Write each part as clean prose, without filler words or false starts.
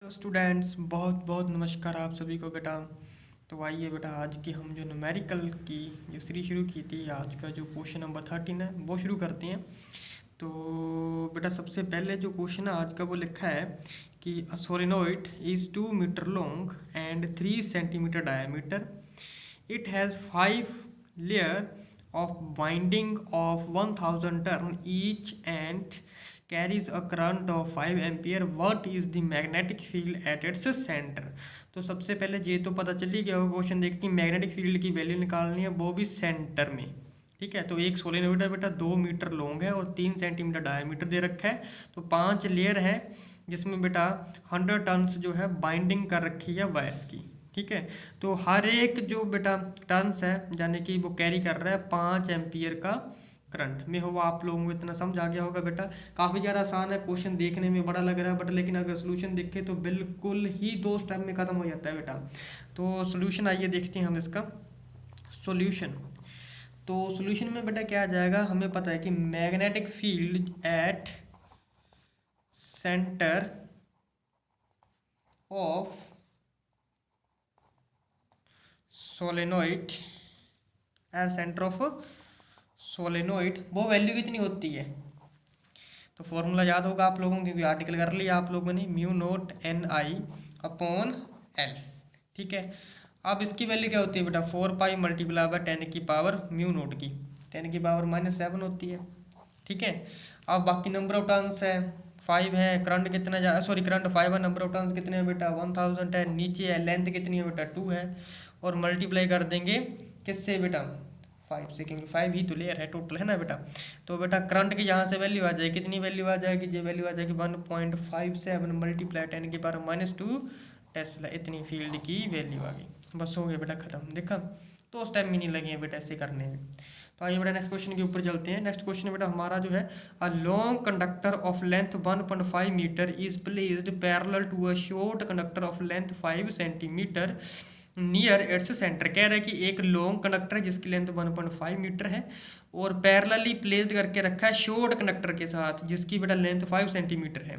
Hello students, बहुत बहुत नमस्कार आप सभी को बेटा। तो आइए बेटा, आज की हम जो न्यूमेरिकल की जो सीरीज शुरू की थी, आज का जो क्वेश्चन नंबर 13 है वो शुरू करते हैं। तो बेटा सबसे पहले जो क्वेश्चन है आज का वो लिखा है कि a solenoid is 2 metre long and 3 centimetre diameter. It has 5 layers of winding of 1000 turn each and carries a current of 5 ampere. What is the magnetic field at its center? तो सबसे पहले ये तो पता चल ही गया होगा, क्वेश्चन देख के मैग्नेटिक फील्ड की वैल्यू निकालनी है, वो भी सेंटर में। ठीक है, तो एक सोलेनोइड है बेटा, 2 मीटर लॉन्ग है और 3 सेंटीमीटर डायमीटर दे रखा है। तो 5 लेयर है जिसमें बेटा 100 टन्स जो है बाइंडिंग कर रखी है वायर्स की। ठीक है, तो हर एक जो बेटा टर्न्स है यानी कि वो कैरी कर रहा है 5 एम्पियर का करंट में। हो आप लोगों को इतना समझ आ गया होगा बेटा। काफ़ी ज़्यादा आसान है, क्वेश्चन देखने में बड़ा लग रहा है बट लेकिन अगर सोल्यूशन देखें तो बिल्कुल ही 2 स्टेप में ख़त्म हो जाता है बेटा। तो सोल्यूशन आइए देखते हैं हम इसका सोल्यूशन। तो सोल्यूशन में बेटा क्या आ जाएगा, हमें पता है कि magnetic field at centre of solenoid at centre of solenoid वो वैल्यू कितनी होती है। तो फॉर्मूला याद होगा आप लोगों को क्योंकि आर्टिकल कर लिया आप लोगों ने, म्यू नोट एन आई अपॉन एल। ठीक है, अब इसकी वैल्यू क्या होती है बेटा, 4 पाई मल्टीप्लाई बाय 10 की पावर म्यू नोट की 10 की पावर -7 होती है। ठीक है, अब बाकी नंबर ऑफ टर्न्स है 5 है, करंट कितना करंट 5 है, नंबर ऑफ टर्न्स कितने हैं बेटा 1000 है, नीचे है लेंथ कितनी है बेटा 2 है, और मल्टीप्लाई कर देंगे किससे बेटा 5 से, क्योंकि 5 ही तो लेयर है टोटल है ना बेटा। तो बेटा करंट की यहाँ से वैल्यू आ जाएगी, कितनी वैल्यू आ जाएगी, ये वैल्यू आ जाएगी 1.57 मल्टीप्लाई 10 की पावर -2 टेस्ला, इतनी फील्ड की वैल्यू आ गई। बस हो गया बेटा खत्म। देखा, तो उस टाइम भी नहीं लगे हैं बेटा ऐसे करने में। तो आइए बेटा नेक्स्ट क्वेश्चन के ऊपर चलते हैं। नेक्स्ट क्वेश्चन बेटा हमारा जो है, a long conductor of length 1.5 metre is placed parallel to a short conductor of length 5 centimetre near its centre. कह रहा है कि एक लॉन्ग कंडक्टर है जिसकी लेंथ 1.5 मीटर है और पैरेलली प्लेस्ड करके रखा है शॉर्ट कंडक्टर के साथ जिसकी बेटा लेंथ 5 सेंटीमीटर है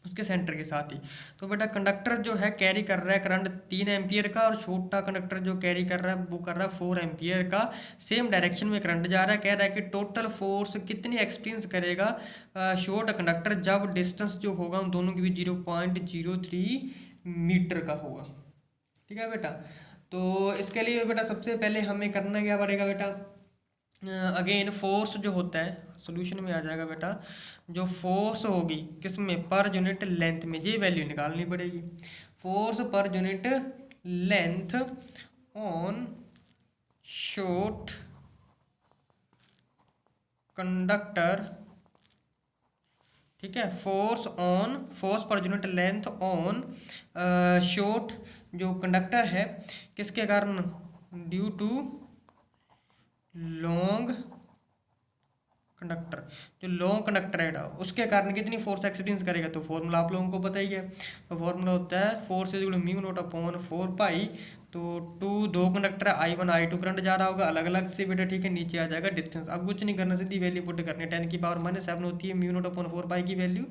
उसके सेंटर के साथ ही। तो बेटा कंडक्टर जो है कैरी कर रहा है करंट 3 एम्पियर का और छोटा कंडक्टर जो कैरी कर रहा है वो कर रहा है 4 एम्पियर का। सेम डायरेक्शन में करंट जा रहा है। कह रहा है कि टोटल फोर्स कितनी एक्सपीरियंस करेगा शॉर्ट कंडक्टर जब डिस्टेंस जो होगा उन दोनों की भी 0.03 मीटर का होगा। ठीक है बेटा, तो इसके लिए बेटा सबसे पहले हमें करना क्या पड़ेगा बेटा, अगेन फोर्स जो होता है सॉल्यूशन में आ जाएगा बेटा, जो फोर्स होगी किसमें पर यूनिट लेंथ में, ये वैल्यू निकालनी पड़ेगी। Force per unit length on short conductor. ठीक है, force per unit length on short जो कंडक्टर है किसके कारण, ड्यू टू लॉन्ग कंडक्टर, जो लॉन्ग कंडक्टर है उसके कारण कितनी फोर्स एक्सपीरियंस करेगा। तो फॉर्मूला आप लोगों को पता ही है। तो फॉर्मूला होता है force is equal to mu naught upon 4 pi. तो दो कंडक्टर है, I1 I2 करंट जा रहा होगा अलग अलग से बेटा। ठीक है, नीचे आ जाएगा डिस्टेंस। अब कुछ नहीं करना, सीधी वैल्यू पुट करनी है। 10 की पावर -7 होती है म्यू नॉट अपॉन 4 पाई की वैल्यू।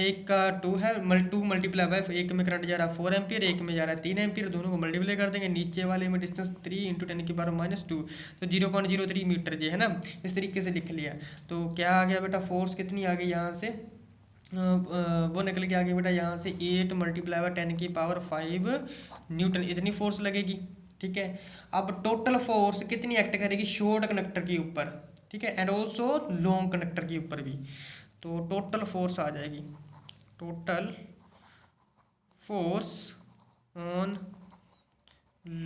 एक का 2 है, 2 मल्टीप्लाई बाय, एक में करंट जा रहा है 4 एम्पियर, एक में जा रहा है 3 एम्पियर, दोनों को मल्टीप्लाई कर देंगे। नीचे वाले में डिस्टेंस 3 इंटू 10 की पावर -2, तो 0.03 मीटर जो है ना, इस तरीके से लिख लिया। तो क्या आ गया बेटा, फोर्स कितनी आ गई यहाँ से, वो निकल के आ गई बेटा यहाँ से 8 मल्टीप्लाई बाय 10 की पावर 5 न्यूटन, इतनी फोर्स लगेगी। ठीक है, अब टोटल फोर्स कितनी एक्ट करेगी शॉर्ट कंडक्टर के ऊपर, ठीक है, एंड ऑल्सो लॉन्ग कंडक्टर के ऊपर भी। तो टोटल फोर्स आ जाएगी, total force on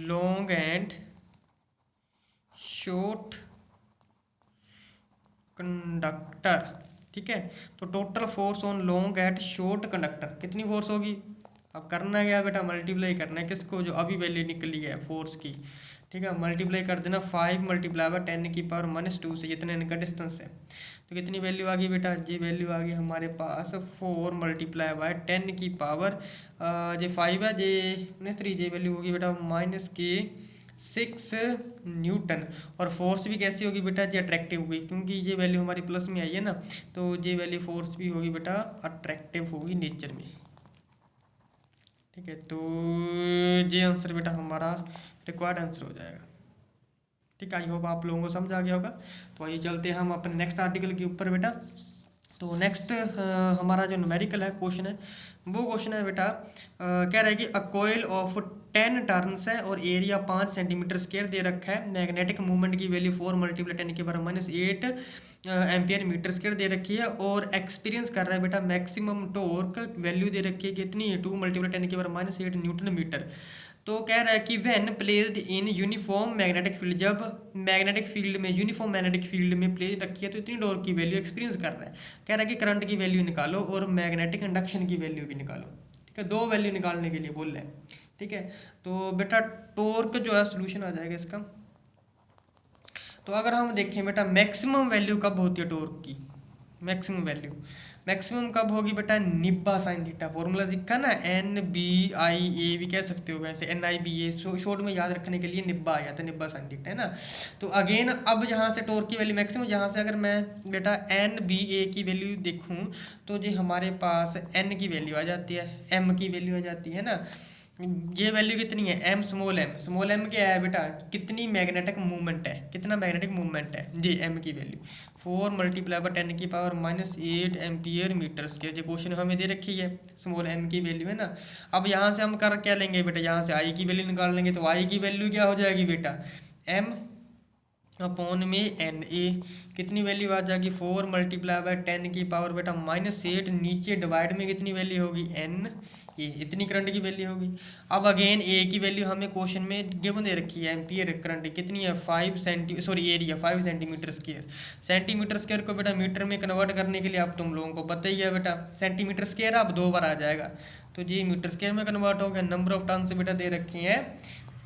long and short conductor. ठीक है, तो total force on long at short conductor कितनी फोर्स होगी। अब करना क्या बेटा, मल्टीप्लाई करना है किसको, जो अभी वैल्यू निकली है फोर्स की। ठीक है, मल्टीप्लाई कर देना 5 मल्टीप्लाई बाय 10 की पावर -2 से, जितना इनका डिस्टेंस है। तो कितनी वैल्यू आ गई बेटा, जी वैल्यू आ गई हमारे पास 4 मल्टीप्लाई बाय 10 की पावर जे 5 है, जे 3, जे वैल्यू होगी बेटा -6 न्यूटन। और फोर्स भी कैसी होगी बेटा, जी अट्रैक्टिव होगी, क्योंकि ये वैल्यू हमारी प्लस में आई है ना, तो ये वैल्यू फोर्स भी होगी बेटा अट्रैक्टिव होगी नेचर में। ठीक है, तो ये आंसर बेटा हमारा रिक्वायर्ड आंसर हो जाएगा। ठीक है, आई होप आप लोगों को समझ आ गया होगा। तो आइए चलते हैं हम अपने नेक्स्ट आर्टिकल के ऊपर बेटा। तो नेक्स्ट हमारा जो न्यूमेरिकल है क्वेश्चन है, वो क्वेश्चन है बेटा कह रहा है कि अ कॉइल ऑफ 10 टर्न्स है और एरिया 5 सेंटीमीटर स्क्वायर दे रखा है। मैग्नेटिक मूवमेंट की वैल्यू 4 × 10⁻⁸ एम्पियर मीटर स्क्वायर दे रखी है और एक्सपीरियंस कर रहा है बेटा मैक्सिमम टॉर्क वैल्यू दे रखी है कितनी है 2 × 10⁻⁸ न्यूटन मीटर। तो कह रहा है कि when placed in uniform magnetic field, जब मैग्नेटिक फील्ड में यूनिफॉर्म मैग्नेटिक फील्ड में प्लेस रखी है तो इतनी टॉर्क की वैल्यू एक्सपीरियंस कर रहा है। कह रहा है कि करंट की वैल्यू निकालो और मैग्नेटिक इंडक्शन की वैल्यू भी निकालो। ठीक है, दो वैल्यू निकालने के लिए बोल रहे हैं। ठीक है, तो बेटा टॉर्क जो है सोल्यूशन आ जाएगा इसका। तो अगर हम देखें बेटा मैक्सिमम वैल्यू कब होती है टॉर्क की, मैक्सिमम कब होगी बेटा, निब्बा साइन थीटा। फॉर्मूला सीखा ना, NBIA भी कह सकते हो, वैसे NIBA शॉर्ट में याद रखने के लिए निब्बा आया था, निब्बा साइन थीटा है ना। तो अगेन अब यहाँ से टॉर्क की वैल्यू मैक्सिमम, यहाँ से अगर मैं बेटा NBA की वैल्यू देखूँ तो जो हमारे पास N की वैल्यू आ जाती है, M की वैल्यू आ जाती है ना। ये वैल्यू कितनी है, m स्मॉल m क्या है बेटा, कितनी मैग्नेटिक मूवमेंट है, कितना मैग्नेटिक मूवमेंट है, ये m की वैल्यू 4 × 10⁻⁸ एम्पियर मीटर स्क्वायर। ये क्वेश्चन हमें दे रखी है, स्मॉल m की वैल्यू है ना। अब यहाँ से हम कर क्या लेंगे बेटा, यहाँ से i की वैल्यू निकाल लेंगे। तो i की वैल्यू क्या हो जाएगी बेटा, m अपॉन में NA, कितनी वैल्यू आ जाएगी 4 × 10⁻⁸ बेटा -8, नीचे डिवाइड में कितनी वैल्यू होगी n ये, इतनी करंट की वैल्यू होगी। अब अगेन ए की वैल्यू हमें क्वेश्चन में गिवन दे रखी है, एम्पियर करंट कितनी है 5 area 5 centimetre square. Centimetre square को बेटा मीटर में कन्वर्ट करने के लिए आप तुम लोगों को पता ही है बेटा, सेंटीमीटर स्क्वायर अब 2 बार आ जाएगा तो ये मीटर स्क्वायर में कन्वर्ट हो गया। नंबर ऑफ टर्न्स बेटा दे रखे हैं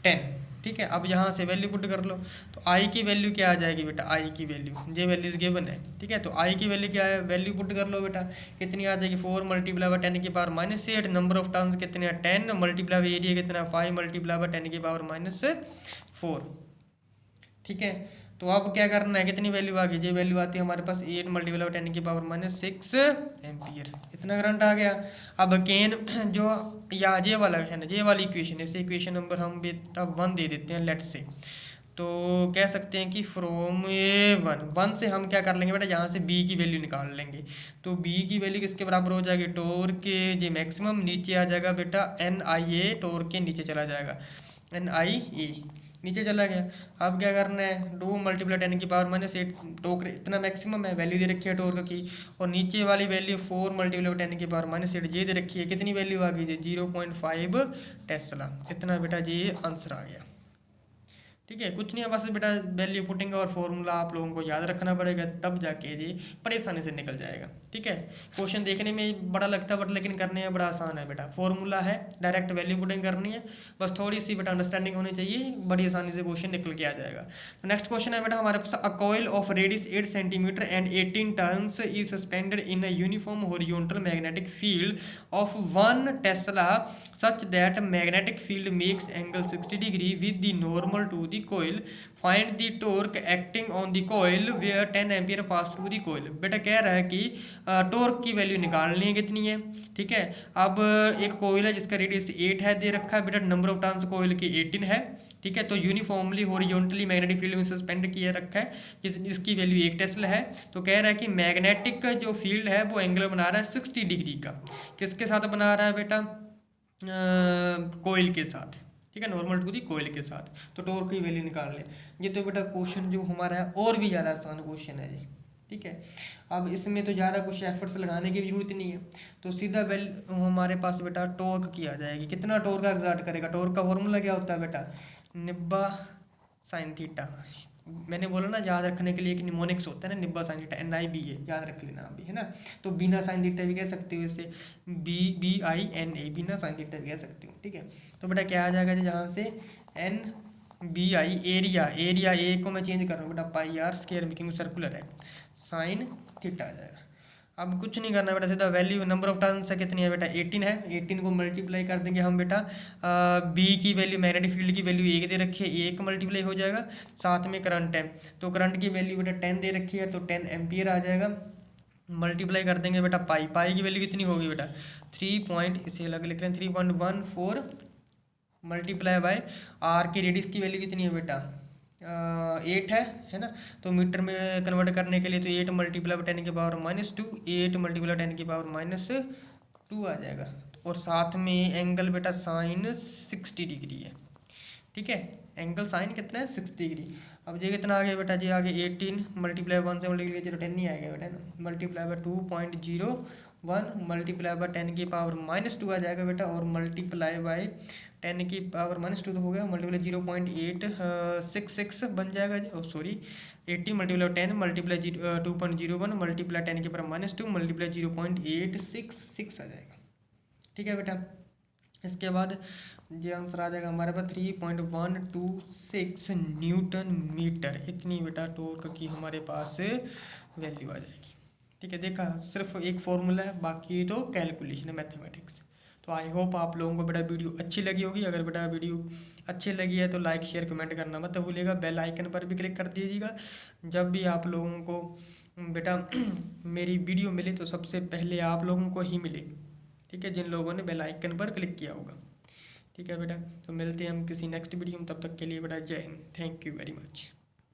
10। ठीक है, अब यहाँ से वैल्यू पुट कर लो। तो आई की वैल्यू क्या आ जाएगी बेटा, आई की वैल्यू ये वैल्यूज गिवन है। ठीक है, तो आई की वैल्यू क्या है, वैल्यू पुट कर लो बेटा, कितनी आ जाएगी 4 × 10⁻⁸। नंबर ऑफ टर्न्स कितने हैं 10, मल्टीप्लाई एरिया कितना 5 × 10⁻⁴। ठीक है, तो अब क्या करना है, कितनी वैल्यू आ गई, ये वैल्यू आती है हमारे पास 8 × 10⁻�6 एम्पियर, इतना करंट आ गया। अब अगेन जो या ये वाला है ना, ये वाली इक्वेशन, इसे इक्वेशन नंबर हम बेटा 1 दे देते हैं लेट से। तो कह सकते हैं कि फ्रॉम वन से हम क्या कर लेंगे बेटा, यहाँ से बी की वैल्यू निकाल लेंगे। तो बी की वैल्यू किसके बराबर हो जाएगी, टॉर्क के जे मैक्सिमम, नीचे आ जाएगा बेटा NIA, टॉर्क के नीचे चला जाएगा NIA, नीचे चला गया। अब क्या करना है, 2 × 10⁻⁸, टॉर्क इतना मैक्सिमम है, वैल्यू दे रखी है टॉर्क की, और नीचे वाली वैल्यू 4 × 10⁻⁸ ये दे रखी है, कितनी वैल्यू आ गई, 0.5 टेस्ला। इतना बेटा ये आंसर आ गया। ठीक है, कुछ नहीं है, बस बेटा वैल्यू पुटिंग और फॉर्मूला आप लोगों को याद रखना पड़ेगा, तब जाके ये परेशानी से निकल जाएगा। ठीक है, क्वेश्चन देखने में बड़ा लगता है बट लेकिन करने में बड़ा आसान है बेटा। फॉर्मूला है, डायरेक्ट वैल्यू पुटिंग करनी है, बस थोड़ी सी बेटा अंडरस्टैंडिंग होनी चाहिए, बड़ी आसानी से क्वेश्चन निकल के आ जाएगा। तो नेक्स्ट क्वेश्चन है बेटा हमारे पास, a coil of radius 8 centimetre and 18 turns is suspended in a uniform horizontal magnetic field of 1 tesla such that magnetic field makes angle 60 degree with the normal to the coil, find the torque acting on the coil where 10 ampere pass through the coil. बेटा कह रहा है कि torque की value निकालनी है कितनी है। ठीक है, अब एक कोयल है जिसका रेडियस 8 है दे रखा है बेटा, नंबर ऑफ टर्न्स कोयल की 18 है। ठीक है, तो यूनिफॉर्मली हॉरिजॉन्टली मैग्नेटिक फील्ड में सस्पेंड किया रखा है, जिसकी वैल्यू 1 टेस्ला है। तो कह रहा है कि मैग्नेटिक जो फील्ड है वो एंगल बना रहा है 60 डिग्री का, किसके साथ बना रहा है बेटा, कोयल के साथ। ठीक है, नॉर्मल टू दी कोयल के साथ। तो टॉर्क की वैल्यू निकाल लें। ये तो बेटा क्वेश्चन जो हमारा है और भी ज़्यादा आसान क्वेश्चन है जी। ठीक है, अब इसमें तो ज़्यादा कुछ एफर्ट्स लगाने की जरूरत नहीं है, तो सीधा हमारे पास बेटा टॉर्क की आ जाएगी। कितना टॉर्क का एग्जर्ट करेगा, टॉर्क का फॉर्मूला क्या होता है बेटा, निब्बा साइन थीटा। मैंने बोला ना याद रखने के लिए एक निमोनिक्स होता है ना, निब्बा साइन थीटा, NIBA याद रख लेना अभी, है ना। तो बिना साइन थीटा भी कह सकते हो, इसे BINA, बिना साइन थीटा भी कह सकते हो। ठीक है, तो बेटा क्या आ जाएगा जहाँ से NBI, एरिया ए को मैं चेंज कर रहा हूँ बेटा, πr² मेकिंग सर्कुलर है, साइन थीटा आ जाएगा। अब कुछ नहीं करना बेटा, सीधा वैल्यू नंबर ऑफ टर्न्स है कितनी है बेटा 18 है, 18 को मल्टीप्लाई कर देंगे हम बेटा, बी की वैल्यू मैग्नेटिक फील्ड की वैल्यू 1 दे रखी है, 1 मल्टीप्लाई हो जाएगा, साथ में करंट है, तो करंट की वैल्यू बेटा 10 दे रखी है, तो 10 एम्पियर आ जाएगा। मल्टीप्लाई कर देंगे बेटा पाई, पाई की वैल्यू कितनी होगी बेटा 3 इसे अलग लिख रहे हैं 3.14 मल्टीप्लाई बाय आर की रेडियस की वैल्यू कितनी है बेटा 8 है ना। तो मीटर में कन्वर्ट करने के लिए तो 8 मल्टीप्लाई बाय 10 की पावर -2, 8 मल्टीप्लाई 10 की पावर -2 आ जाएगा। और साथ में एंगल बेटा साइन 60 डिग्री है, ठीक है। एंगल साइन कितना है 60 डिग्री। अब ये कितना आ गया बेटा जी, आगे 18 मल्टीप्लाई 1 से मल्टीप्लाई 10 नहीं आएगा बेटा ना, मल्टीप्लाई बाय 2.01 मल्टीप्लाई बाय 10 की पावर -2 आ जाएगा बेटा, और मल्टीप्लाई बाय 10 की पावर -2 तो हो गया, मल्टीप्लाई 0.866 बन जाएगा, सॉरी 18 मल्टीप्लाई 10 मल्टीप्लाई 2.01 मल्टीप्लाई 10 की पावर -2 मल्टीप्लाई 0.866 आ जाएगा, ठीक है बेटा। इसके बाद ये आंसर आ जाएगा हमारे पास 3.126 न्यूटन मीटर, इतनी बेटा टॉर्क की हमारे पास वैल्यू आ जाएगी, ठीक है। देखा सिर्फ एक फॉर्मूला है, बाकी तो कैलकुलेशन है मैथमेटिक्स। तो आई होप आप लोगों को बेटा वीडियो अच्छी लगी होगी। अगर बेटा वीडियो अच्छी लगी है तो लाइक शेयर कमेंट करना मत भूलिएगा, बेल आइकन पर भी क्लिक कर दीजिएगा। जब भी आप लोगों को बेटा मेरी वीडियो मिले तो सबसे पहले आप लोगों को ही मिले, ठीक है, जिन लोगों ने बेल आइकन पर क्लिक किया होगा, ठीक है बेटा। तो मिलते हैं हम किसी नेक्स्ट वीडियो में, तब तक के लिए बेटा जय Hind, thank you very much.